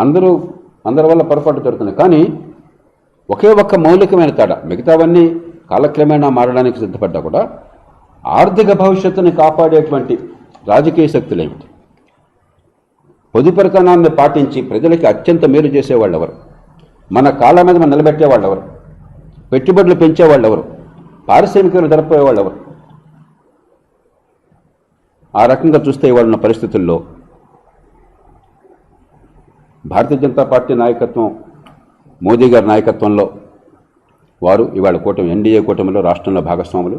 అందరి వల్ల పొరపాటు జరుగుతుంది. కానీ ఒకే ఒక్క మౌలికమైన తేడా, మిగతావన్నీ కాలక్రమేణా మారడానికి సిద్ధపడ్డా కూడా ఆర్థిక భవిష్యత్తుని కాపాడేటువంటి రాజకీయ శక్తులు ఏమిటి? పొదుపరితనాన్ని పాటించి ప్రజలకి అత్యంత మేలు చేసేవాళ్ళు ఎవరు? మన కాళ్ళ మీద మనం నిలబెట్టేవాళ్ళు ఎవరు? పెట్టుబడులు పెంచేవాళ్ళు ఎవరు? పారిశ్రామికలు జరపేవాళ్ళు ఎవరు? ఆ రకంగా చూస్తే ఇవాళ ఉన్న పరిస్థితుల్లో భారతీయ జనతా పార్టీ నాయకత్వం, మోదీ గారి నాయకత్వంలో వారు ఇవాళ కూటమి, ఎన్డీఏ కూటమిలో రాష్ట్రంలో భాగస్వాములు.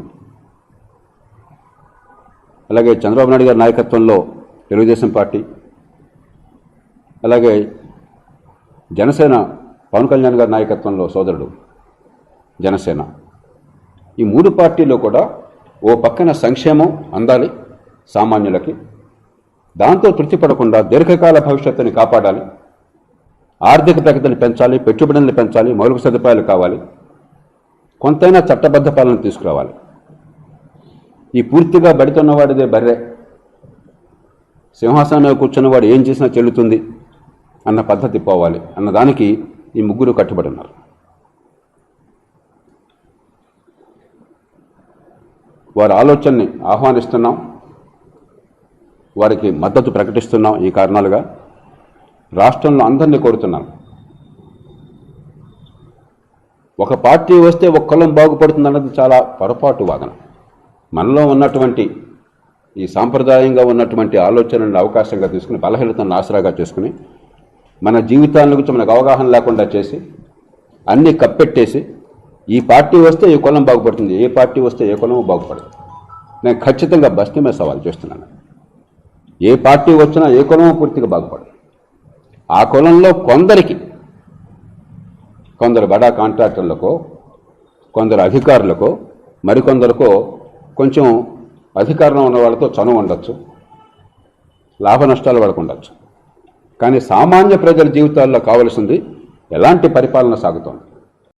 అలాగే చంద్రబాబు నాయుడు గారి నాయకత్వంలో తెలుగుదేశం పార్టీ, అలాగే జనసేన పవన్ కళ్యాణ్ గారి నాయకత్వంలో సోదరుడు జనసేన. ఈ మూడు పార్టీలు కూడా ఓ పక్కన సంక్షేమం అందాలి సామాన్యులకి, దాంతో తృప్తిపడకుండా దీర్ఘకాల భవిష్యత్తుని కాపాడాలి, ఆర్థిక ప్రగతిని పెంచాలి, పెట్టుబడులను పెంచాలి, మౌలిక సదుపాయాలు కావాలి, కొంతైనా చట్టబద్ధ పాలన తీసుకురావాలి. ఈ పూర్తిగా బడితున్నవాడిదే బర్రె, సింహాసనం కూర్చున్నవాడు ఏం చేసినా చెల్లుతుంది అన్న పద్ధతి పోవాలి అన్న దానికి ఈ ముగ్గురు కట్టుబడి ఉన్నారు. వారి ఆలోచనని ఆహ్వానిస్తున్నాం, వారికి మద్దతు ప్రకటిస్తున్నాం. ఈ కారణాలుగా రాష్ట్రంలో అందరినీ కోరుతున్నాను, ఒక పార్టీ వస్తే ఒక కులం బాగుపడుతుందన్నది చాలా పొరపాటు వాదన. మనలో ఉన్నటువంటి ఈ సాంప్రదాయంగా ఉన్నటువంటి ఆలోచనలను అవకాశంగా తీసుకుని, బలహీనతను ఆసరాగా చేసుకుని, మన జీవితాల గురించి మనకు అవగాహన లేకుండా చేసి అన్నీ కప్పెట్టేసి ఈ పార్టీ వస్తే ఈ కులం బాగుపడుతుంది, ఏ పార్టీ వస్తే ఏ కులం బాగుపడదు. నేను ఖచ్చితంగా బస్తీ మీద సవాల్ చేస్తున్నాను. ఏ పార్టీ వచ్చినా ఏ కులమో పూర్తిగా బాగుపడదు. ఆ కులంలో కొందరు బడా కాంట్రాక్టర్లకో, కొందరు అధికారులకో, మరికొందరికో కొంచెం అధికారంలో ఉన్న వాళ్ళతో చనువు ఉండొచ్చు, లాభ నష్టాలు వాళ్ళకు ఉండొచ్చు. కానీ సామాన్య ప్రజల జీవితాల్లో కావలసింది ఎలాంటి పరిపాలన సాగుతోంది,